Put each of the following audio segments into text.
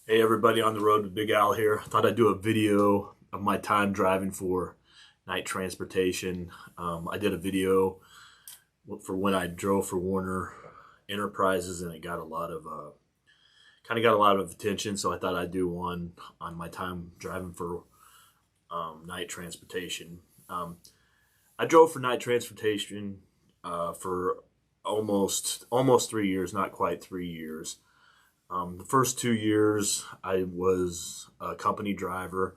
Hey everybody, on the road with Big Al here. I thought I'd do a video of my time driving for Knight Transportation. I did a video for when I drove for Warner Enterprises, and it got a lot of kind of got a lot of attention. So I thought I'd do one on my time driving for Knight Transportation. I drove for Knight Transportation for almost 3 years, not quite 3 years. The first 2 years, I was a company driver,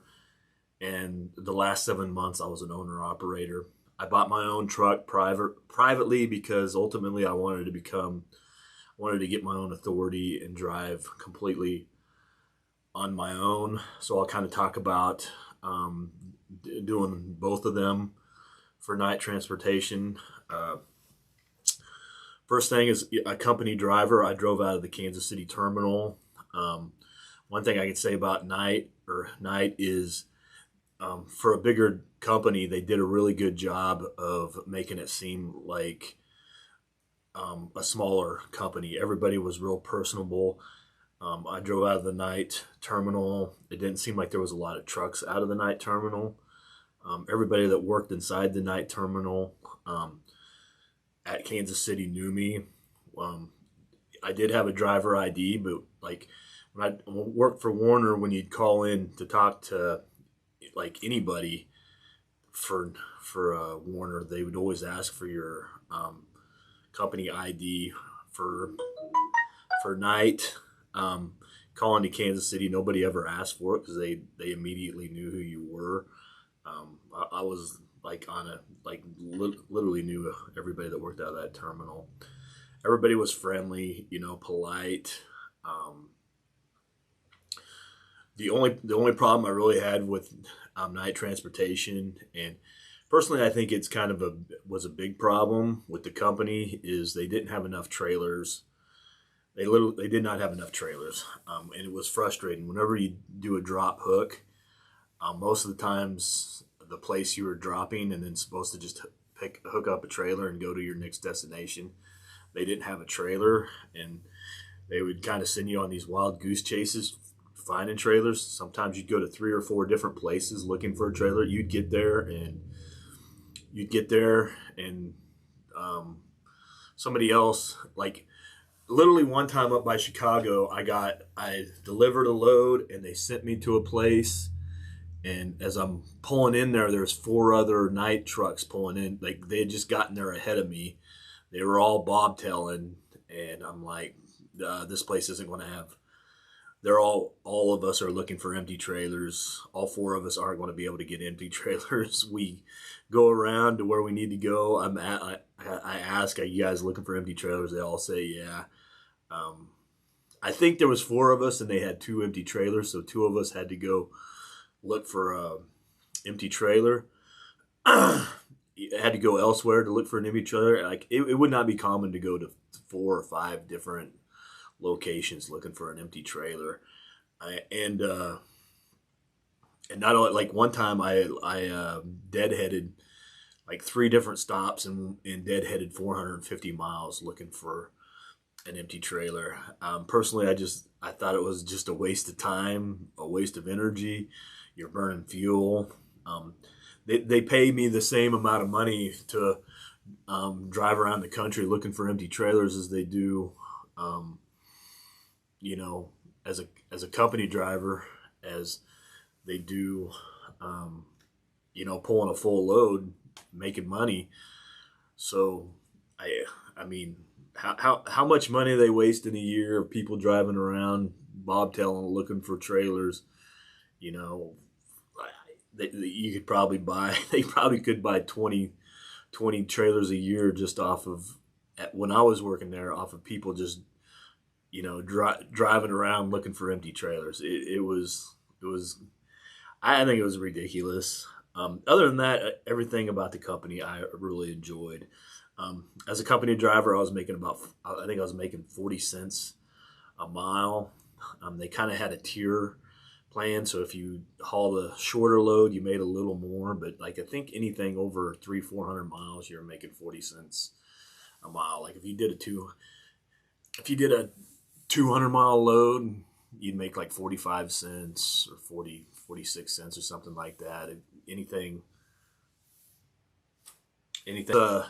and the last 7 months, I was an owner operator. I bought my own truck privately because ultimately wanted to get my own authority and drive completely on my own. So I'll kind of talk about doing both of them for Night Transportation. First thing is a company driver. I drove out of the Kansas City terminal. One thing I can say about Knight is for a bigger company, they did a really good job of making it seem like a smaller company. Everybody was real personable. I drove out of the Knight terminal. It didn't seem like there was a lot of trucks out of the Knight terminal. Everybody that worked inside the Knight terminal at Kansas City knew me. Um, I did have a driver ID, but like when I worked for Warner, when you'd call in to talk to like anybody for Warner, they would always ask for your company ID for Knight. Calling to Kansas City, nobody ever asked for it because they immediately knew who you were. I was like literally knew everybody that worked out of that terminal. Everybody was friendly, polite. Um, the only problem I really had with Night Transportation, and personally, I think it's kind of a big problem with the company, is they didn't have enough trailers. They did not have enough trailers, and it was frustrating. Whenever you do a drop hook, most of the times the place you were dropping and then supposed to just hook up a trailer and go to your next destination, they didn't have a trailer, and they would kind of send you on these wild goose chases finding trailers. Sometimes you'd go to 3 or 4 different places looking for a trailer. You'd get there and um, somebody else, like literally one time up by Chicago, I delivered a load and they sent me to a place, and as I'm pulling in there, there's 4 other Knight trucks pulling in. Like they had just gotten there ahead of me. They were all bobtailing, and I'm like, this place isn't going to have. All of us are looking for empty trailers. All 4 of us aren't going to be able to get empty trailers. We go around to where we need to go. I ask, are you guys looking for empty trailers? They all say, yeah. Um, I think there was 4 of us, and they had 2 empty trailers, so 2 of us had to go look for a empty trailer. Had to go elsewhere to look for an empty trailer. Like it would not be common to go to 4 or 5 different locations looking for an empty trailer. And not only, like one time I deadheaded like 3 different stops and deadheaded 450 miles looking for an empty trailer. Personally, I thought it was just a waste of time, a waste of energy. You're burning fuel. They pay me the same amount of money to drive around the country looking for empty trailers as they do, um, you know, as a company driver, as they do, um, pulling a full load, making money. So, I mean, how much money they waste in a year of people driving around bobtailing looking for trailers, you know, you could probably buy. They probably could buy 20 trailers a year just off of, when I was working there, off of people just driving around looking for empty trailers. It was I think it was ridiculous. Other than that, everything about the company I really enjoyed. As a company driver, I think I was making 40 cents a mile. They kind of had a tier plan, so if you hauled a shorter load, you made a little more. But like I think anything over 300-400 miles, you're making 40 cents a mile. Like if you did a 200-mile load, you'd make like 45 cents or 46 cents or something like that. Anything, anything.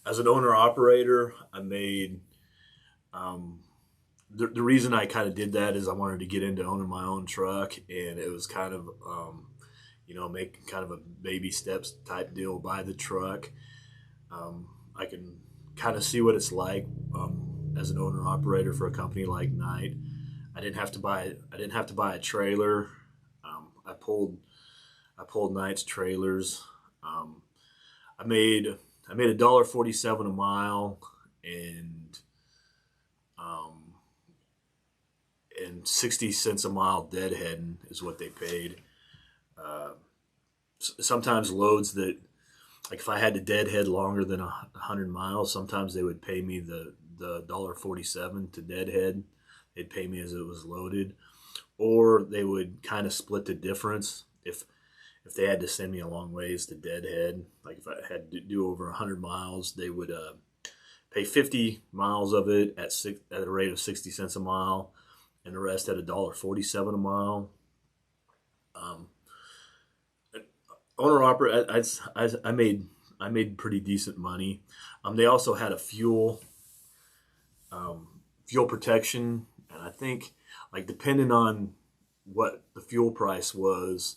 As an owner operator, I made, um, the reason I kind of did that is I wanted to get into owning my own truck, and it was kind of, make kind of a baby steps type deal, buy the truck. I can kind of see what it's like, as an owner operator for a company like Knight. I didn't have to buy a trailer. I pulled Knight's trailers. Um, I made I made $1.47 a mile, and um, 60 cents a mile deadheading is what they paid. Uh, Sometimes loads that, like if I had to deadhead longer than 100 miles, sometimes they would pay me the $1.47 to deadhead. They'd pay me as it was loaded, or they would kind of split the difference if they had to send me a long ways to deadhead. Like if I had to do over 100 miles, they would pay 50 miles of it at a rate of 60 cents a mile, and the rest at $1.47 a mile. Um, Owner operator, I made pretty decent money. They also had a fuel protection, and I think, like, depending on what the fuel price was,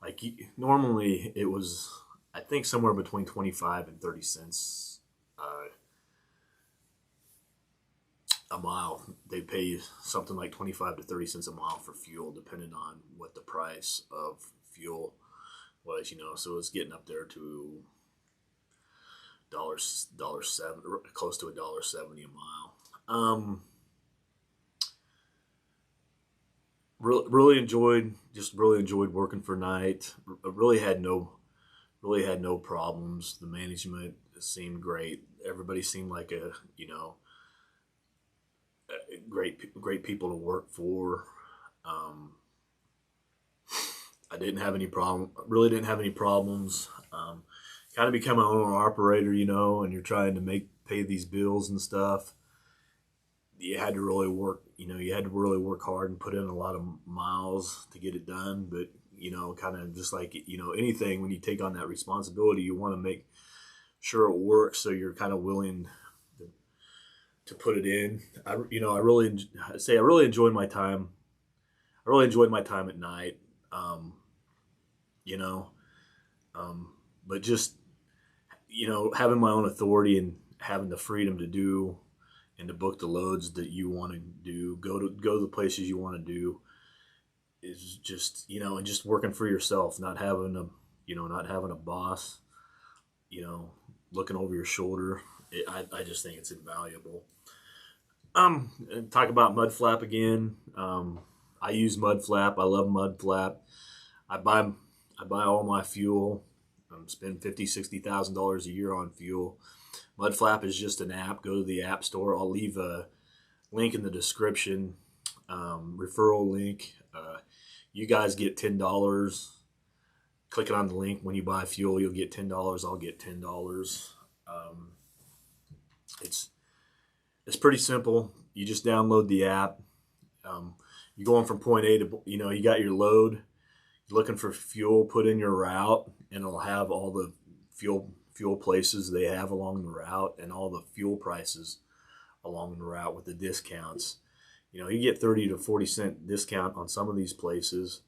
like normally it was, I think, somewhere between 25 and 30 cents a mile. They pay you something like 25 to 30 cents a mile for fuel, depending on what the price of fuel was. So it's getting up there to dollar seven, close to $1.70 a mile. Really enjoyed working for Knight. Really had no problems. The management seemed great. Everybody seemed like great people to work for. Um, I didn't have any problem. Really didn't have any problems. Kind of become an owner operator, and you're trying to pay these bills and stuff. You had to really work. You had to really work hard and put in a lot of miles to get it done. But kind of just like anything, when you take on that responsibility, you want to make sure it works. So you're kind of willing to put it in. I really enjoyed my time. I really enjoyed my time at Knight. Um, you know, but just having my own authority and having the freedom to do and to book the loads that you want to do, go to the places you want to do, is just and just working for yourself, not having a boss, you know, looking over your shoulder. I just think it's invaluable. Talk about mud flap again. I use mud flap. I love mud flap. I buy I buy all my fuel. Spend $50,000-$60,000 a year on fuel. Mudflap is just an app. Go to the app store. I'll leave a link in the description. Referral link. You guys get $10. Clicking on the link when you buy fuel, you'll get $10. I'll get $10. Um, it's pretty simple. You just download the app. You're going from point A to, you got your load. You're looking for fuel, put in your route, and it'll have all the fuel places they have along the route and all the fuel prices along the route with the discounts. You get 30 to 40 cent discount on some of these places.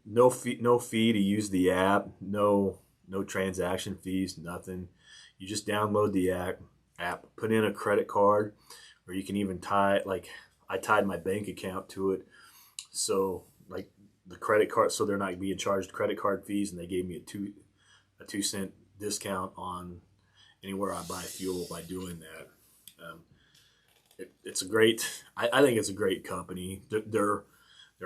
No fee to use the app. No transaction fees. Nothing. You just download the app, put in a credit card, or you can even like I tied my bank account to it, so like the credit card, so they're not being charged credit card fees, and they gave me a 2 cent discount on anywhere I buy fuel by doing that. It's a great. I think it's a great company. They're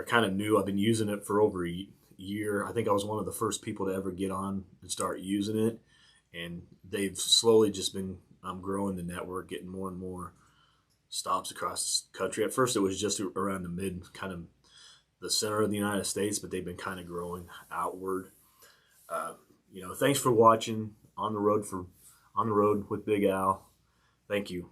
kind of new. I've been using it for over a year. I think I was one of the first people to ever get on and start using it, and they've slowly just been growing the network, getting more and more stops across the country. At first, it was just around kind of the center of the United States, but they've been kind of growing outward. Thanks for watching On the Road with Big Al. Thank you.